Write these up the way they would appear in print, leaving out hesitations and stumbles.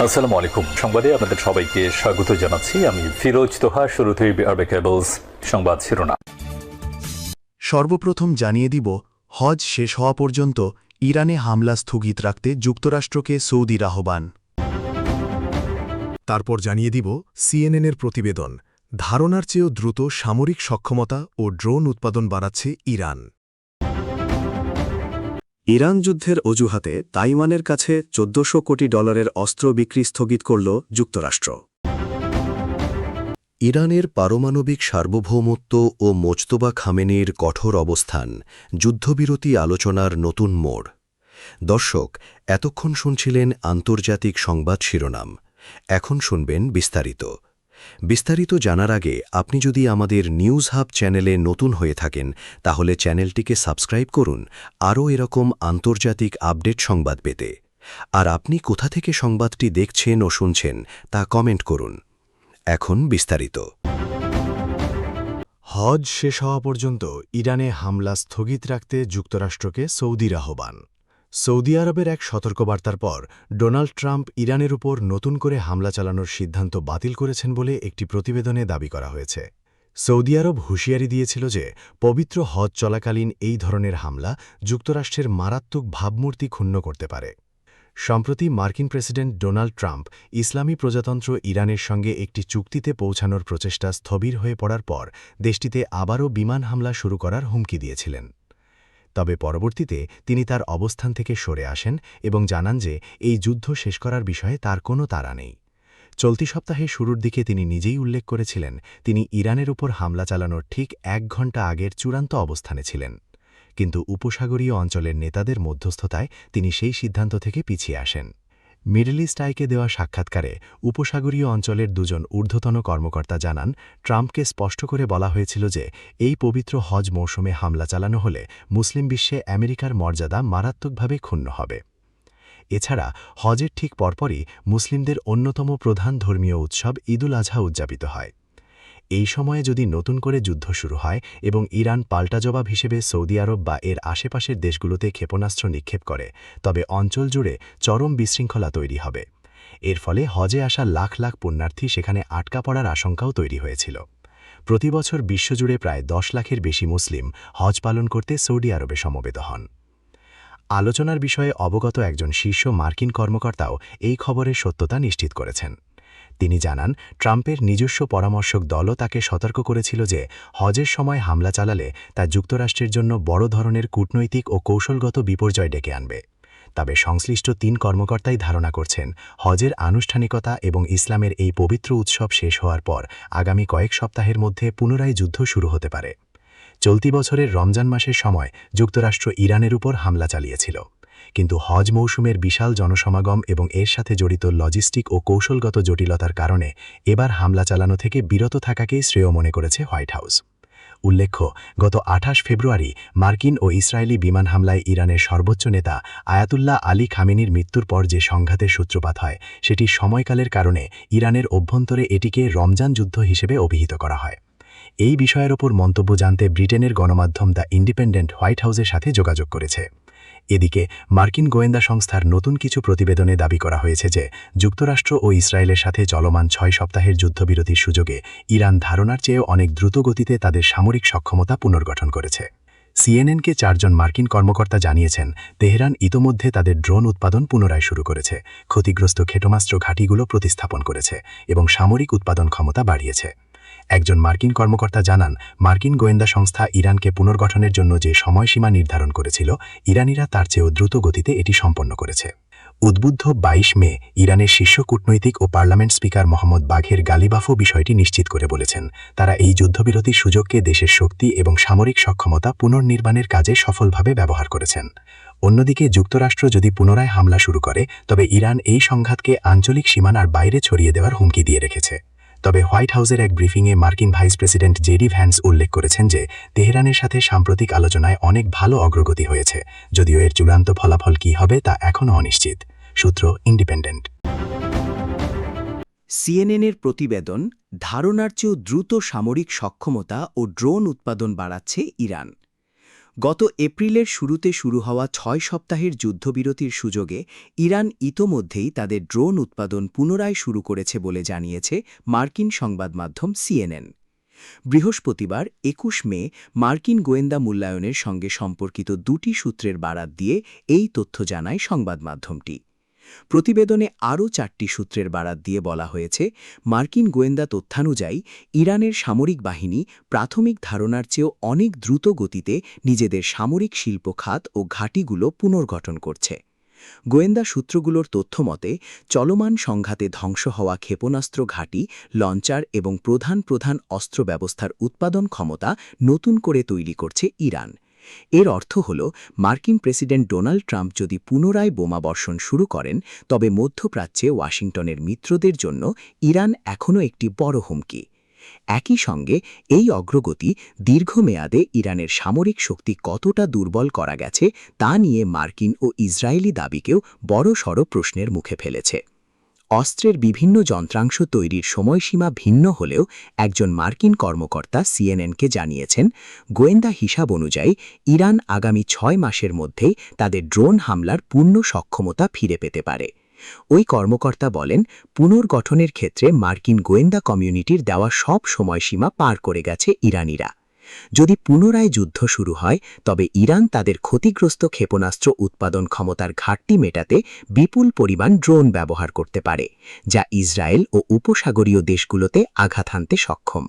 আসসালামু আলাইকুম। সংবাদে আপনাদের সবাইকে স্বাগত জানাচ্ছি। আমি ফিরোজ তোহা। শুরুতেই বিআরবি কেবলস সংবাদ শিরোনাম। সর্বপ্রথম জানিয়ে দিব, হজ শেষ হওয়া পর্যন্ত ইরানে হামলা স্থগিত রাখতে যুক্তরাষ্ট্রকে সৌদির আহ্বান। তারপর জানিয়ে দিব সিএনএনের প্রতিবেদন, ধারণার চেয়েও দ্রুত সামরিক সক্ষমতা ও ড্রোন উৎপাদন বাড়াচ্ছে ইরান। ইরান যুদ্ধের অজুহাতে তাইওয়ানের কাছে $১৪০০ কোটি অস্ত্র বিক্রি স্থগিত করল যুক্তরাষ্ট্র। ইরানের পারমাণবিক সার্বভৌমত্ব ও মোজতবা খামেনির কঠোর অবস্থান, যুদ্ধবিরতি আলোচনার নতুন মোড়। দর্শক, এতক্ষণ শুনছিলেন আন্তর্জাতিক সংবাদ শিরোনাম। এখন শুনবেন বিস্তারিত। বিস্তারিত জানার আগে আপনি যদি আমাদের নিউজ হাব চ্যানেলে নতুন হয়ে থাকেন, তাহলে চ্যানেলটিকে সাবস্ক্রাইব করুন আরও এরকম আন্তর্জাতিক আপডেট সংবাদ পেতে। আর আপনি কোথা থেকে সংবাদটি দেখছেন ও শুনছেন তা কমেন্ট করুন। এখন বিস্তারিত। হজ শেষ হওয়া পর্যন্ত ইরানে হামলা স্থগিত রাখতে যুক্তরাষ্ট্রকে সৌদির আহ্বান। সৌদি আরবের এক সতর্কবার্তার পর ডোনাল্ড ট্রাম্প ইরানের উপর নতুন করে হামলা চালানোর সিদ্ধান্ত বাতিল করেছেন বলে একটি প্রতিবেদনে দাবি করা হয়েছে। সৌদি আরব হুঁশিয়ারি দিয়েছিল যে পবিত্র হজ চলাকালীন এই ধরনের হামলা যুক্তরাষ্ট্রের মারাত্মক ভাবমূর্তি ক্ষুণ্ণ করতে পারে। সম্প্রতি মার্কিন প্রেসিডেন্ট ডোনাল্ড ট্রাম্প ইসলামী প্রজাতন্ত্র ইরানের সঙ্গে একটি চুক্তিতে পৌঁছানোর প্রচেষ্টা স্থবির হয়ে পড়ার পর দেশটিতে আবারও বিমান হামলা শুরু করার হুমকি দিয়েছিলেন। তবে পরবর্তীতে তিনি তার অবস্থান থেকে সরে আসেন এবং জানান যে এই যুদ্ধ শেষ করার বিষয়ে তার কোনো তাড়া নেই। চলতি সপ্তাহের শুরুর দিকে তিনি নিজেই উল্লেখ করেছিলেন তিনি ইরানের উপর হামলা চালানোর ঠিক ১ ঘণ্টা আগের চূড়ান্ত অবস্থানে ছিলেন। কিন্তু উপসাগরীয় অঞ্চলের নেতাদের মধ্যস্থতায় তিনি সেই সিদ্ধান্ত থেকে পিছিয়ে আসেন। মিডল ইস্ট আইকে দেওয়া সাক্ষাৎকারে উপসাগরীয় অঞ্চলের দুজন ঊর্ধ্বতন কর্মকর্তা জানান, ট্রাম্পকে স্পষ্ট করে বলা হয়েছিল যে এই পবিত্র হজ মৌসুমে হামলা চালানো হলে মুসলিম বিশ্বে আমেরিকার মর্যাদা মারাত্মকভাবে ক্ষুণ্ণ হবে। এছাড়া হজের ঠিক পরপরই মুসলিমদের অন্যতম প্রধান ধর্মীয় উৎসব ঈদুল আজহা উদযাপিত হয়। এই সময়ে যদি নতুন করে যুদ্ধ শুরু হয় এবং ইরান পাল্টা জবাব হিসেবে সৌদি আরব বা এর আশেপাশের দেশগুলোতে ক্ষেপণাস্ত্র নিক্ষেপ করে, তবে অঞ্চল জুড়ে চরম বিশৃঙ্খলা তৈরি হবে। এর ফলে হজে আসা লাখ লাখ পুণ্যার্থী সেখানে আটকা পড়ার আশঙ্কাও তৈরি হয়েছিল। প্রতিবছর বিশ্বজুড়ে প্রায় ১০ লাখের বেশি মুসলিম হজ পালন করতে সৌদি আরবে সমবেত হন। আলোচনার বিষয়ে অবগত একজন শীর্ষ মার্কিন কর্মকর্তাও এই খবরের সত্যতা নিশ্চিত করেছেন। তিনি জানান, ট্রাম্পের নিজস্ব পরামর্শক দলও তাকে সতর্ক করেছিল যে হজের সময় হামলা চালালে তা যুক্তরাষ্ট্রের জন্য বড় ধরনের কূটনৈতিক ও কৌশলগত বিপর্যয় ডেকে আনবে। তবে সংশ্লিষ্ট ৩ কর্মকর্তাই ধারণা করছেন, হজের আনুষ্ঠানিকতা এবং ইসলামের এই পবিত্র উৎসব শেষ হওয়ার পর আগামী কয়েক সপ্তাহের মধ্যে পুনরায় যুদ্ধ শুরু হতে পারে। চলতি বছরের রমজান মাসের সময় যুক্তরাষ্ট্র ইরানের উপর হামলা চালিয়েছিল, কিন্তু হজ মৌসুমের বিশাল জনসমাগম এবং এর সাথে জড়িত লজিস্টিক ও কৌশলগত জটিলতার কারণে এবার হামলা চালানো থেকে বিরত থাকাকেই শ্রেয় মনে করেছে হোয়াইট হাউস। উল্লেখ্য, গত ২৮ ফেব্রুয়ারি মার্কিন ও ইসরায়েলি বিমান হামলায় ইরানের সর্বোচ্চ নেতা আয়াতুল্লাহ আলী খামেনির মৃত্যুর পর যে সংঘাতের সূত্রপাত হয়, সেটি সময়কালের কারণে ইরানের অভ্যন্তরে এটিকে রমজান যুদ্ধ হিসেবে অভিহিত করা হয়। এই বিষয়ের ওপর মন্তব্য জানতে ব্রিটেনের গণমাধ্যম দ্য ইন্ডিপেন্ডেন্ট হোয়াইট হাউসের সাথে যোগাযোগ করেছে। এদিকে মার্কিন গোয়েন্দা সংস্থার নতুন কিছু প্রতিবেদনে দাবি করা হয়েছে যে যুক্তরাষ্ট্র ও ইসরায়েলের সাথে চলমান ৬ সপ্তাহের যুদ্ধবিরতির সুযোগে ইরান ধারণার চেয়েও অনেক দ্রুত গতিতে তাদের সামরিক সক্ষমতা পুনর্গঠন করেছে। সিএনএনকে ৪ জন মার্কিন কর্মকর্তা জানিয়েছেন, তেহরান ইতোমধ্যে তাদের ড্রোন উৎপাদন পুনরায় শুরু করেছে, ক্ষতিগ্রস্ত ক্ষেপণাস্ত্র ঘাঁটিগুলো প্রতিস্থাপন করেছে এবং সামরিক উৎপাদন ক্ষমতা বাড়িয়েছে। একজন মার্কিন কর্মকর্তা জানান, মার্কিন গোয়েন্দা সংস্থা ইরানকে পুনর্গঠনের জন্য যে সময়সীমা নির্ধারণ করেছিল, ইরানিরা তার চেয়েও দ্রুত গতিতে এটি সম্পন্ন করেছে। উদ্বুদ্ধ ২২ মে ইরানের শীর্ষ কূটনৈতিক ও পার্লামেন্ট স্পিকার মোহাম্মদ বাঘের গালিবাফও বিষয়টি নিশ্চিত করে বলেছেন, তারা এই যুদ্ধবিরতির সুযোগকে দেশের শক্তি এবং সামরিক সক্ষমতা পুনর্নির্মাণের কাজে সফলভাবে ব্যবহার করেছেন। অন্যদিকে যুক্তরাষ্ট্র যদি পুনরায় হামলা শুরু করে, তবে ইরান এই সংঘাতকে আঞ্চলিক সীমানার বাইরে ছড়িয়ে দেওয়ার হুমকি দিয়ে রেখেছে। তবে হোয়াইট হাউসের এক ব্রিফিংয়ে মার্কিন ভাইস প্রেসিডেন্ট জেডি ভ্যান্স উল্লেখ করেছেন যে তেহরানের সাথে সাম্প্রতিক আলোচনায় অনেক ভালো অগ্রগতি হয়েছে, যদিও এর চূড়ান্ত ফলাফল কী হবে তা এখনও অনিশ্চিত। সূত্র ইন্ডিপেন্ডেন্ট। সিএনএনের প্রতিবেদন, ধারণার চেয়েও দ্রুত সামরিক সক্ষমতা ও ড্রোন উৎপাদন বাড়াচ্ছে ইরান। গত এপ্রিলের শুরুতে শুরু হওয়া ৬ সপ্তাহের যুদ্ধবিরতির সুযোগে ইরান ইতোমধ্যেই তাদের ড্রোন উৎপাদন পুনরায় শুরু করেছে বলে জানিয়েছে মার্কিন সংবাদমাধ্যম সিএনএন। বৃহস্পতিবার ২১ মে মার্কিন গোয়েন্দা মূল্যায়নের সঙ্গে সম্পর্কিত দুটি সূত্রের বারাত দিয়ে এই তথ্য জানায় সংবাদমাধ্যমটি। প্রতিবেদনে আরও ৪টি সূত্রের বারাত দিয়ে বলা হয়েছে, মার্কিন গোয়েন্দা তথ্যানুযায়ী ইরানের সামরিক বাহিনী প্রাথমিক ধারণার চেয়েও অনেক দ্রুত গতিতে নিজেদের সামরিক শিল্প খাত ও ঘাঁটিগুলো পুনর্গঠন করছে। গোয়েন্দা সূত্রগুলোর তথ্যমতে চলমান সংঘাতে ধ্বংস হওয়া ক্ষেপণাস্ত্র ঘাঁটি, লঞ্চার এবং প্রধান অস্ত্র ব্যবস্থার উৎপাদন ক্ষমতা নতুন করে তৈরি করছে ইরান। এর অর্থ হল, মার্কিন প্রেসিডেন্ট ডোনাল্ড ট্রাম্প যদি পুনরায় বোমাবর্ষণ শুরু করেন, তবে মধ্যপ্রাচ্যে ওয়াশিংটনের মিত্রদের জন্য ইরান এখনও একটি বড় হুমকি। একই সঙ্গে এই অগ্রগতি দীর্ঘমেয়াদে ইরানের সামরিক শক্তি কতটা দুর্বল করা গেছে তা নিয়ে মার্কিন ও ইসরায়েলি দাবিকেও বড়সড় প্রশ্নের মুখে ফেলেছে। অস্ত্রের বিভিন্ন যন্ত্রাংশ তৈরির সময়সীমা ভিন্ন হলেও একজন মার্কিন কর্মকর্তা সিএনএনকে জানিয়েছেন, গোয়েন্দা হিসাব অনুযায়ী ইরান আগামী ৬ মাসের মধ্যেই তাদের ড্রোন হামলার পূর্ণ সক্ষমতা ফিরে পেতে পারে। ওই কর্মকর্তা বলেন, পুনর্গঠনের ক্ষেত্রে মার্কিন গোয়েন্দা কমিউনিটির দেওয়া সব সময়সীমা পার করে গেছে ইরানিরা। যদি পুনরায় যুদ্ধ শুরু হয়, তবে ইরান তাদের ক্ষতিগ্রস্ত ক্ষেপণাস্ত্র উৎপাদন ক্ষমতার ঘাটতি মেটাতে বিপুল পরিমাণ ড্রোন ব্যবহার করতে পারে, যা ইসরায়েল ও উপসাগরীয় দেশগুলোতে আঘাত হানতে সক্ষম।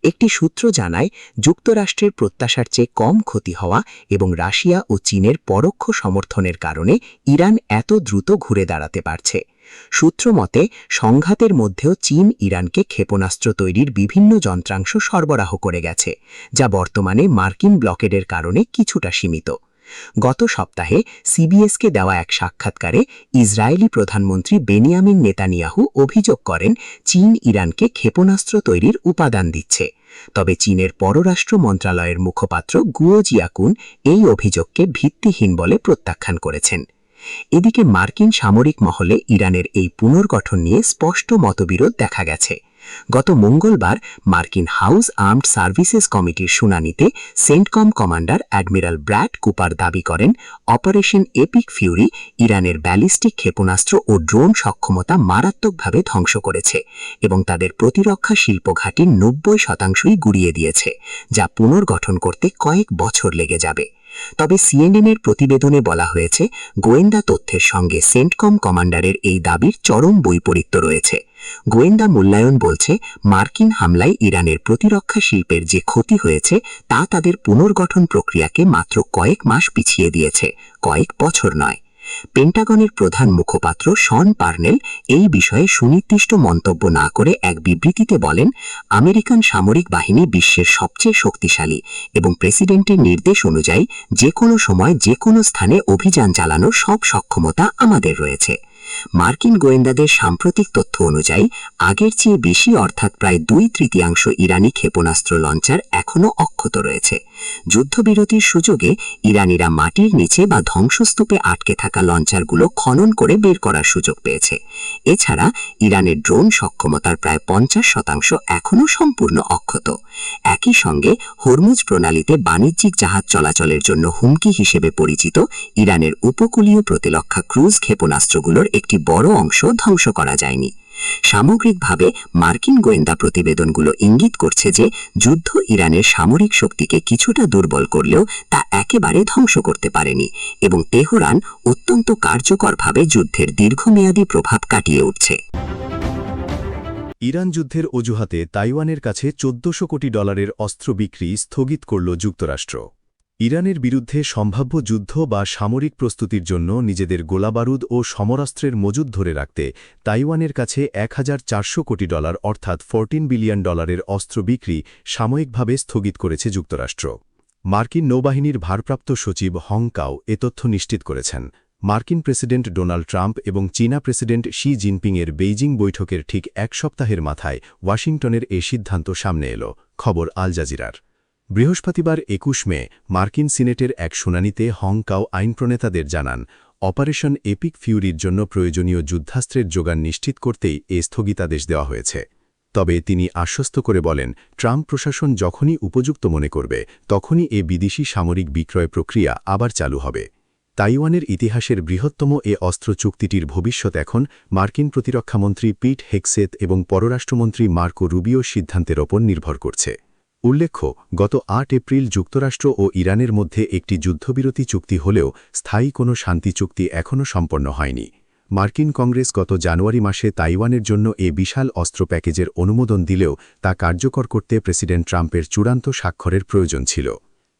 একটি সূত্র জানায়, যুক্তরাষ্ট্রের প্রত্যাশার চেয়ে কম ক্ষতি হওয়া এবং রাশিয়া ও চীনের পরোক্ষ সমর্থনের কারণে ইরান এত দ্রুত ঘুরে দাঁড়াতে পারছে। সূত্র মতে, সংঘাতের মধ্যেও চীন ইরানকে ক্ষেপণাস্ত্র তৈরির বিভিন্ন যন্ত্রাংশ সরবরাহ করে গেছে, যা বর্তমানে মার্কিন ব্লকেডের কারণে কিছুটা সীমিত। গত সপ্তাহে সিবিএসকে দেওয়া এক সাক্ষাৎকারে ইসরায়েলি প্রধানমন্ত্রী বেনিয়ামিন নেতানিয়াহু অভিযোগ করেন, চীন ইরানকে ক্ষেপণাস্ত্র তৈরির উপাদান দিচ্ছে। তবে চীনের পররাষ্ট্র মন্ত্রণালয়ের মুখপাত্র গুও জিয়াকুন এই অভিযোগকে ভিত্তিহীন বলে প্রত্যাখ্যান করেছেন। এদিকে মার্কিন সামরিক মহলে ইরানের এই পুনর্গঠন নিয়ে স্পষ্ট মতবিরোধ দেখা গেছে। গত মঙ্গলবার মার্কিন হাউস আর্মড সার্ভিসেস কমিটির শুনানিতে CENTCOM commander admiral Brad Cooper দাবি করেন, অপারেশন এপিক ফিউরি ইরানের ব্যালিস্টিক ক্ষেপণাস্ত্র ও ড্রোন সক্ষমতা মারাত্মকভাবে ধ্বংস করেছে এবং তাদের প্রতিরক্ষা শিল্প ঘাঁটির ৯০% গুড়িয়ে দিয়েছে, যা পুনর্গঠন করতে কয়েক বছর লেগে যাবে। তবে সিএনএনের প্রতিবেদনে বলা হয়েছে, গোয়েন্দা তথ্যের সঙ্গে সেন্টকম কমান্ডারের এই দাবির চরম বৈপরীত্য রয়েছে। গোয়েন্দা মূল্যায়ন বলছে, মার্কিন হামলায় ইরানের প্রতিরক্ষা শিল্পের যে ক্ষতি হয়েছে তা তাদের পুনর্গঠন প্রক্রিয়াকে মাত্র কয়েক মাস পিছিয়ে দিয়েছে, কয়েক বছর নয়। পেন্টাগনের প্রধান মুখপাত্র শন পার্নেল এই বিষয়ে সুনির্দিষ্ট মন্তব্য না করে এক বিবৃতিতে বলেন, আমেরিকান সামরিক বাহিনী বিশ্বের সবচেয়ে শক্তিশালী এবং প্রেসিডেন্টের নির্দেশ অনুযায়ী যে কোনো সময় যে কোনো স্থানে অভিযান চালানোর সব সক্ষমতা আমাদের রয়েছে। মার্কিন গোয়েন্দাদের সাম্প্রতিক তথ্য অনুযায়ী আগের চেয়ে বেশি, অর্থাৎ প্রায় ২/৩ ইরানি ক্ষেপণাস্ত্র লঞ্চার এখনও অক্ষত রয়েছে। যুদ্ধবিরতির সুযোগে ইরানিরা মাটির নিচে বা ধ্বংসস্তূপে আটকে থাকা লঞ্চারগুলো খনন করে বের করার সুযোগ পেয়েছে। এছাড়া ইরানের ড্রোন সক্ষমতার প্রায় ৫০% এখনও সম্পূর্ণ অক্ষত। একই সঙ্গে হরমুজ প্রণালীতে বাণিজ্যিক জাহাজ চলাচলের জন্য হুমকি হিসেবে পরিচিত ইরানের উপকূলীয় প্রতিরক্ষা ক্রুজ ক্ষেপণাস্ত্রগুলোর একটি বড় অংশ ধ্বংস করা যায়নি। সামগ্রিকভাবে মার্কিন গোয়েন্দা প্রতিবেদনগুলো ইঙ্গিত করছে যে যুদ্ধ ইরানের সামরিক শক্তিকে কিছুটা দুর্বল করলেও তা একেবারে ধ্বংস করতে পারেনি এবং তেহরান অত্যন্ত কার্যকরভাবে যুদ্ধের দীর্ঘমেয়াদী প্রভাব কাটিয়ে উঠছে। ইরান যুদ্ধের অজুহাতে তাইওয়ানের কাছে $১৪০০ কোটি অস্ত্র বিক্রি স্থগিত করল যুক্তরাষ্ট্র। ইরানের বিরুদ্ধে সম্ভাব্য যুদ্ধ বা সামরিক প্রস্তুতির জন্য নিজেদের গোলাবারুদ ও সমরাস্ত্রের মজুদ ধরে রাখতে তাইওয়ানের কাছে $১,৪০০ কোটি অর্থাৎ $14 বিলিয়ন অস্ত্র বিক্রি সাময়িকভাবে স্থগিত করেছে যুক্তরাষ্ট্র। মার্কিন নৌবাহিনীর ভারপ্রাপ্ত সচিব হং কাও এ তথ্য নিশ্চিত করেছেন। মার্কিন প্রেসিডেন্ট ডোনাল্ড ট্রাম্প এবং চীনা প্রেসিডেন্ট শি জিনপিংয়ের বেইজিং বৈঠকের ঠিক এক সপ্তাহের মাথায় ওয়াশিংটনের এ সিদ্ধান্ত সামনে এল। খবর আল জাজিরার। বৃহস্পতিবার ২১ মে মার্কিন সিনেটের এক শুনানিতে হং কাও আইন প্রণেতাদের জানান, অপারেশন এপিক ফিউরির জন্য প্রয়োজনীয় যুদ্ধাস্ত্রের যোগান নিশ্চিত করতেই এ স্থগিতাদেশ দেওয়া হয়েছে। তবে তিনি আশ্বস্ত করে বলেন, ট্রাম্প প্রশাসন যখনই উপযুক্ত মনে করবে তখনই এ বিদেশি সামরিক বিক্রয় প্রক্রিয়া আবার চালু হবে। তাইওয়ানের ইতিহাসের বৃহত্তম এ অস্ত্র চুক্তিটির ভবিষ্যৎ এখন মার্কিন প্রতিরক্ষামন্ত্রী পিট হেগসেথ এবং পররাষ্ট্রমন্ত্রী মার্কো রুবিওর সিদ্ধান্তের ওপর নির্ভর করছে। উল্লেখ্য, গত ৮ এপ্রিল যুক্তরাষ্ট্র ও ইরানের মধ্যে একটি যুদ্ধবিরতি চুক্তি হলেও স্থায়ী কোনো শান্তি চুক্তি এখনও সম্পন্ন হয়নি। মার্কিন কংগ্রেস গত জানুয়ারি মাসে তাইওয়ানের জন্য এ বিশাল অস্ত্র প্যাকেজের অনুমোদন দিলেও তা কার্যকর করতে প্রেসিডেন্ট ট্রাম্পের চূড়ান্ত স্বাক্ষরের প্রয়োজন ছিল।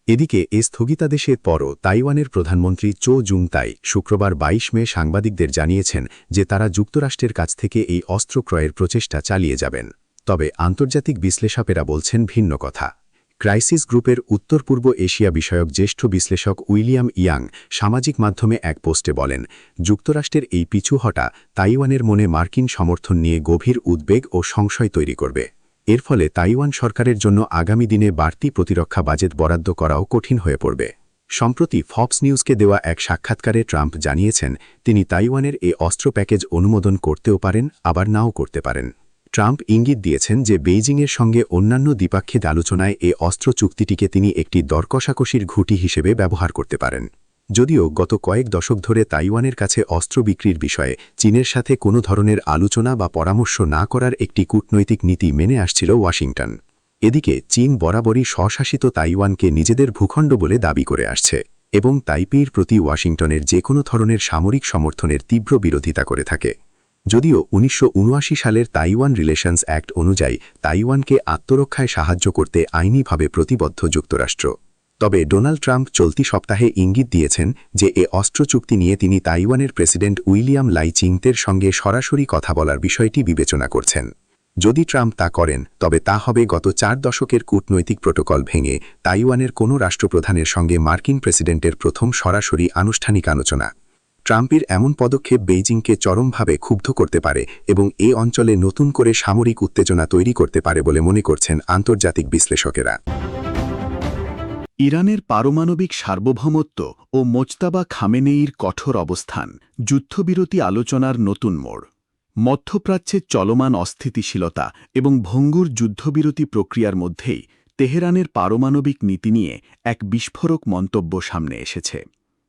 এদিকে এ স্থগিতাদেশের পরও তাইওয়ানের প্রধানমন্ত্রী চো জুং-তাই শুক্রবার ২২ মে সাংবাদিকদের জানিয়েছেন যে তারা যুক্তরাষ্ট্রের কাছ থেকে এই অস্ত্র ক্রয়ের প্রচেষ্টা চালিয়ে যাবেন। তবে আন্তর্জাতিক বিশ্লেষকেরা বলছেন ভিন্ন কথা। ক্রাইসিস গ্রুপের উত্তর পূর্ব এশিয়া বিষয়ক জ্যেষ্ঠ বিশ্লেষক উইলিয়াম ইয়াং সামাজিক মাধ্যমে এক পোস্টে বলেন, যুক্তরাষ্ট্রের এই পিছু হটা তাইওয়ানের মনে মার্কিন সমর্থন নিয়ে গভীর উদ্বেগ ও সংশয় তৈরি করবে। এর ফলে তাইওয়ান সরকারের জন্য আগামী দিনে বাড়তি প্রতিরক্ষা বাজেট বরাদ্দ করাও কঠিন হয়ে পড়বে। সম্প্রতি ফক্স নিউজকে দেওয়া এক সাক্ষাৎকারে ট্রাম্প জানিয়েছেন, তিনি তাইওয়ানের এ অস্ত্র প্যাকেজ অনুমোদন করতেও পারেন, আবার নাও করতে পারেন। ট্রাম্প ইঙ্গিত দিয়েছেন যে বেইজিংয়ের সঙ্গে অন্যান্য দ্বিপাক্ষিক আলোচনায় এ অস্ত্র চুক্তিটিকে তিনি একটি দরকষাকষির ঘুঁটি হিসেবে ব্যবহার করতে পারেন। যদিও গত কয়েক দশক ধরে তাইওয়ানের কাছে অস্ত্র বিক্রির বিষয়ে চীনের সাথে কোনো ধরনের আলোচনা বা পরামর্শ না করার একটি কূটনৈতিক নীতি মেনে আসছিল ওয়াশিংটন। এদিকে চীন বরাবরই স্বশাসিত তাইওয়ানকে নিজেদের ভূখণ্ড বলে দাবি করে আসছে এবং তাইপেইর প্রতি ওয়াশিংটনের যে কোনো ধরনের সামরিক সমর্থনের তীব্র বিরোধিতা করে থাকে। যদিও ১৯৭৯ সালের তাইওয়ান রিলেশনস অ্যাক্ট অনুযায়ী তাইওয়ানকে আত্মরক্ষায় সাহায্য করতে আইনিভাবে প্রতিবদ্ধ যুক্তরাষ্ট্র। তবে ডোনাল্ড ট্রাম্প চলতি সপ্তাহে ইঙ্গিত দিয়েছেন যে এ অস্ত্র চুক্তি নিয়ে তিনি তাইওয়ানের প্রেসিডেন্ট উইলিয়াম লাই চিংতের সঙ্গে সরাসরি কথা বলার বিষয়টি বিবেচনা করছেন। যদি ট্রাম্প তা করেন তবে তা হবে গত ৪ দশকের কূটনৈতিক প্রোটোকল ভেঙে তাইওয়ানের কোনো রাষ্ট্রপ্রধানের সঙ্গে মার্কিন প্রেসিডেন্টের প্রথম সরাসরি আনুষ্ঠানিক আলোচনা। ট্রাম্পের এমন পদক্ষেপ বেইজিংকে চরমভাবে ক্ষুব্ধ করতে পারে এবং এ অঞ্চলে নতুন করে সামরিক উত্তেজনা তৈরি করতে পারে বলে মনে করছেন আন্তর্জাতিক বিশ্লেষকেরা। ইরানের পারমাণবিক সার্বভৌমত্ব ও মোজতাবা খামেনেয়ির কঠোর অবস্থান, যুদ্ধবিরতি আলোচনার নতুন মোড়। মধ্যপ্রাচ্যের চলমান অস্থিতিশীলতা এবং ভঙ্গুর যুদ্ধবিরতি প্রক্রিয়ার মধ্যেই তেহরানের পারমাণবিক নীতি নিয়ে এক বিস্ফোরক মন্তব্য সামনে এসেছে।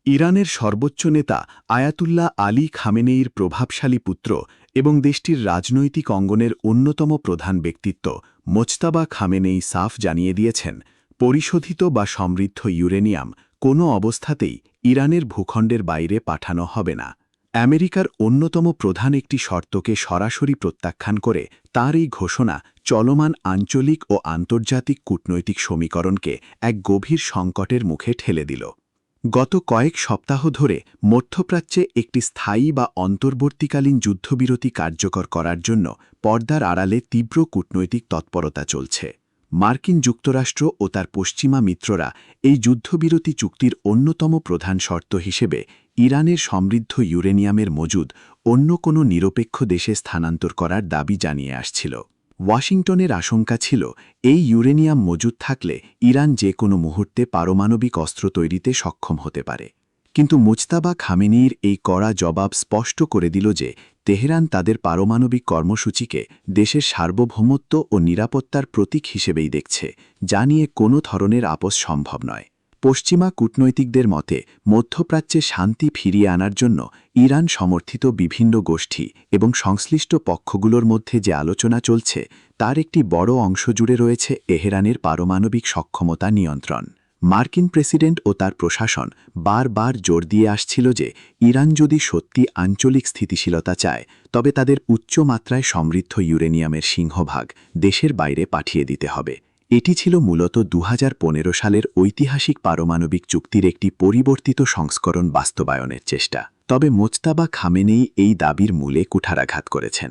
ইরানের সর্বোচ্চ নেতা আয়াতুল্লাহ আলী খামেনেয়ির প্রভাবশালী পুত্র এবং দেশটির রাজনৈতিক অঙ্গনের অন্যতম প্রধান ব্যক্তিত্ব মোজতাবা খামেনেয়ি সাফ জানিয়ে দিয়েছেন, পরিশোধিত বা সমৃদ্ধ ইউরেনিয়াম কোনো অবস্থাতেই ইরানের ভূখণ্ডের বাইরে পাঠানো হবে না। আমেরিকার অন্যতম প্রধান একটি শর্তকে সরাসরি প্রত্যাখ্যান করে তার এই ঘোষণা চলমান আঞ্চলিক ও আন্তর্জাতিক কূটনৈতিক সমীকরণকে এক গভীর সংকটের মুখে ঠেলে দিল। গত কয়েক সপ্তাহ ধরে মধ্যপ্রাচ্যে একটি স্থায়ী বা অন্তর্বর্তীকালীন যুদ্ধবিরতি কার্যকর করার জন্য পর্দার আড়ালে তীব্র কূটনৈতিক তৎপরতা চলছে। মার্কিন যুক্তরাষ্ট্র ও তার পশ্চিমা মিত্ররা এই যুদ্ধবিরতি চুক্তির অন্যতম প্রধান শর্ত হিসেবে ইরানের সমৃদ্ধ ইউরেনিয়ামের মজুদ অন্য কোনো নিরপেক্ষ দেশে স্থানান্তর করার দাবি জানিয়ে আসছিল। ওয়াশিংটনের আশঙ্কা ছিল, এই ইউরেনিয়াম মজুদ থাকলে ইরান যে কোনো মুহূর্তে পারমাণবিক অস্ত্র তৈরিতে সক্ষম হতে পারে। কিন্তু মোজতাবা খামেনেয়ির এই কড়া জবাব স্পষ্ট করে দিল যে তেহরান তাদের পারমাণবিক কর্মসূচিকে দেশের সার্বভৌমত্ব ও নিরাপত্তার প্রতীক হিসেবেই দেখছে, যা নিয়ে কোনো ধরনের আপোস সম্ভব নয়। পশ্চিমা কূটনৈতিকদের মতে মধ্যপ্রাচ্যে শান্তি ফিরিয়ে আনার জন্য ইরান সমর্থিত বিভিন্ন গোষ্ঠী এবং সংশ্লিষ্ট পক্ষগুলোর মধ্যে যে আলোচনা চলছে তার একটি বড় অংশ জুড়ে রয়েছে তেহরানের পারমাণবিক সক্ষমতা নিয়ন্ত্রণ। মার্কিন প্রেসিডেন্ট ও তার প্রশাসন বারবার জোর দিয়ে আসছিল যে ইরান যদি সত্যি আঞ্চলিক স্থিতিশীলতা চায় তবে তাদের উচ্চ মাত্রায় সমৃদ্ধ ইউরেনিয়ামের সিংহভাগ দেশের বাইরে পাঠিয়ে দিতে হবে। এটি ছিল মূলত ২০১৫ সালের ঐতিহাসিক পারমাণবিক চুক্তির একটি পরিবর্তিত সংস্করণ বাস্তবায়নের চেষ্টা। তবে মোজতাবা খামেনেয়ি এই দাবির মূলে কুঠারাঘাত করেছেন।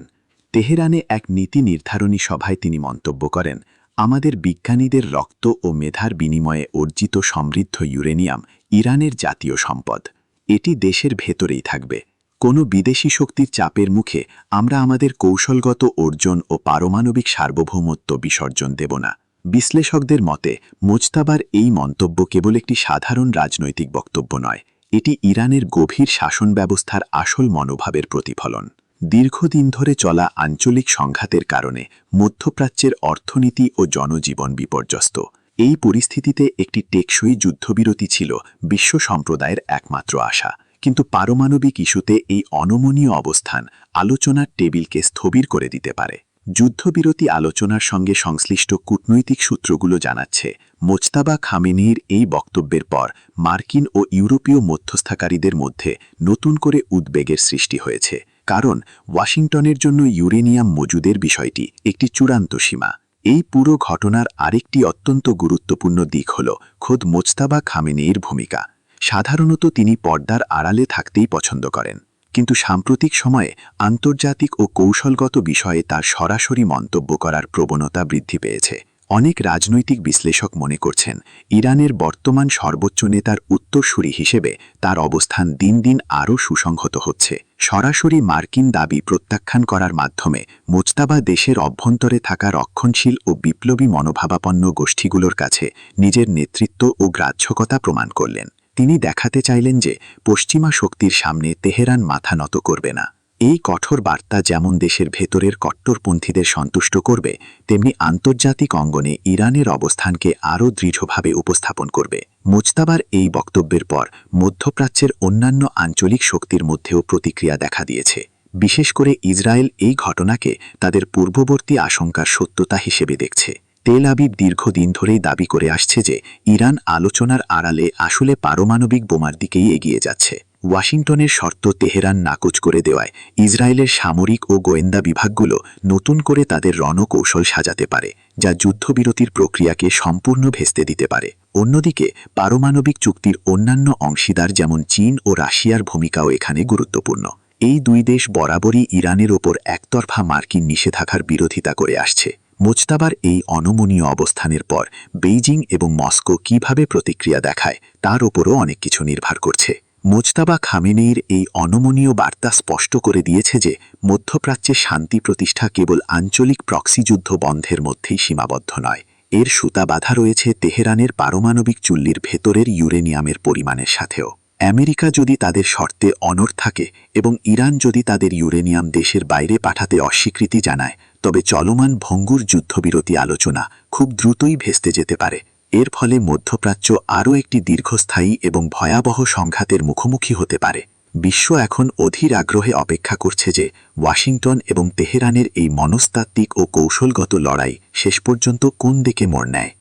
তেহরানে এক নীতি নির্ধারণী সভায় তিনি মন্তব্য করেন, আমাদের বিজ্ঞানীদের রক্ত ও মেধার বিনিময়ে অর্জিত সমৃদ্ধ ইউরেনিয়াম ইরানের জাতীয় সম্পদ। এটি দেশের ভেতরেই থাকবে। কোনো বিদেশি শক্তির চাপের মুখে আমরা আমাদের কৌশলগত অর্জন ও পারমাণবিক সার্বভৌমত্ব বিসর্জন দেব না। বিশ্লেষকদের মতে মোজতাবার এই মন্তব্য কেবল একটি সাধারণ রাজনৈতিক বক্তব্য নয়, এটি ইরানের গভীর শাসন ব্যবস্থার আসল মনোভাবের প্রতিফলন। দীর্ঘদিন ধরে চলা আঞ্চলিক সংঘাতের কারণে মধ্যপ্রাচ্যের অর্থনীতি ও জনজীবন বিপর্যস্ত। এই পরিস্থিতিতে একটি টেকসই যুদ্ধবিরতি ছিল বিশ্ব সম্প্রদায়ের একমাত্র আশা। কিন্তু পারমাণবিক ইস্যুতে এই অনমনীয় অবস্থান আলোচনার টেবিলকে স্থবির করে দিতে পারে। যুদ্ধবিরতি আলোচনার সঙ্গে সংশ্লিষ্ট কূটনৈতিক সূত্রগুলো জানাচ্ছে, মোজতাবা খামেনেইর এই বক্তব্যের পর মার্কিন ও ইউরোপীয় মধ্যস্থতাকারীদের মধ্যে নতুন করে উদ্বেগের সৃষ্টি হয়েছে। কারণ ওয়াশিংটনের জন্য ইউরেনিয়াম মজুদের বিষয়টি একটি চূড়ান্ত সীমা। এই পুরো ঘটনার আরেকটি অত্যন্ত গুরুত্বপূর্ণ দিক হল খোদ মোজতাবা খামেনেইর ভূমিকা। সাধারণত তিনি পর্দার আড়ালে থাকতেই পছন্দ করেন, কিন্তু সাম্প্রতিক সময়ে আন্তর্জাতিক ও কৌশলগত বিষয়ে তার সরাসরি মন্তব্য করার প্রবণতা বৃদ্ধি পেয়েছে। অনেক রাজনৈতিক বিশ্লেষক মনে করছেন, ইরানের বর্তমান সর্বোচ্চ নেতার উত্তরসূরি হিসেবে তার অবস্থান দিন দিন আরও সুসংহত হচ্ছে। সরাসরি মার্কিন দাবি প্রত্যাখ্যান করার মাধ্যমে মোজতাবা দেশের অভ্যন্তরে থাকা রক্ষণশীল ও বিপ্লবী মনোভাবাপন্ন গোষ্ঠীগুলোর কাছে নিজের নেতৃত্ব ও গ্রাহ্যকতা প্রমাণ করলেন। তিনি দেখাতে চাইলেন যে পশ্চিমা শক্তির সামনে তেহরান মাথা নত করবে না। এই কঠোর বার্তা যেমন দেশের ভেতরের কট্টরপন্থীদের সন্তুষ্ট করবে, তেমনি আন্তর্জাতিক অঙ্গনে ইরানের অবস্থানকে আরও দৃঢ়ভাবে উপস্থাপন করবে। মোজতাবার এই বক্তব্যের পর মধ্যপ্রাচ্যের অন্যান্য আঞ্চলিক শক্তির মধ্যেও প্রতিক্রিয়া দেখা দিয়েছে। বিশেষ করে ইসরায়েল এই ঘটনাকে তাদের পূর্ববর্তী আশঙ্কার সত্যতা হিসেবে দেখছে। তেল আবিব দীর্ঘদিন ধরেই দাবি করে আসছে যে ইরান আলোচনার আড়ালে আসলে পারমাণবিক বোমার দিকেই এগিয়ে যাচ্ছে। ওয়াশিংটনের শর্ত তেহরান নাকচ করে দেওয়ায় ইসরায়েলের সামরিক ও গোয়েন্দা বিভাগগুলো নতুন করে তাদের রণকৌশল সাজাতে পারে, যা যুদ্ধবিরতির প্রক্রিয়াকে সম্পূর্ণ ভেস্তে দিতে পারে। অন্যদিকে পারমাণবিক চুক্তির অন্যান্য অংশীদার যেমন চীন ও রাশিয়ার ভূমিকাও এখানে গুরুত্বপূর্ণ। এই দুই দেশ বরাবরই ইরানের ওপর একতরফা মার্কিন নিষেধাজ্ঞার বিরোধিতা করে আসছে। মোজতাবার এই অনমনীয় অবস্থানের পর বেইজিং এবং মস্কো কিভাবে প্রতিক্রিয়া দেখায় তার ওপরও অনেক কিছু নির্ভর করছে। মোজতাবা খামেনেইর এই অনমনীয় বার্তা স্পষ্ট করে দিয়েছে যে মধ্যপ্রাচ্যে শান্তি প্রতিষ্ঠা কেবল আঞ্চলিক প্রক্সি যুদ্ধ বন্ধের মধ্যেই সীমাবদ্ধ নয়। এর সুতা বাঁধা রয়েছে তেহরানের পারমাণবিক চুল্লির ভেতরের ইউরেনিয়ামের পরিমাণের সাথেও। আমেরিকা যদি তাদের শর্তে অনড় থাকে এবং ইরান যদি তাদের ইউরেনিয়াম দেশের বাইরে পাঠাতে অস্বীকৃতি জানায়, তবে চলমান ভঙ্গুর যুদ্ধবিরতি আলোচনা খুব দ্রুতই ভেস্তে যেতে পারে। এর ফলে মধ্যপ্রাচ্য আরও একটি দীর্ঘস্থায়ী এবং ভয়াবহ সংঘাতের মুখোমুখি হতে পারে। বিশ্ব এখন অধীর আগ্রহে অপেক্ষা করছে যে ওয়াশিংটন এবং তেহরানের এই মনস্তাত্ত্বিক ও কৌশলগত লড়াই শেষ পর্যন্ত কোন দিকে মোড় নেয়।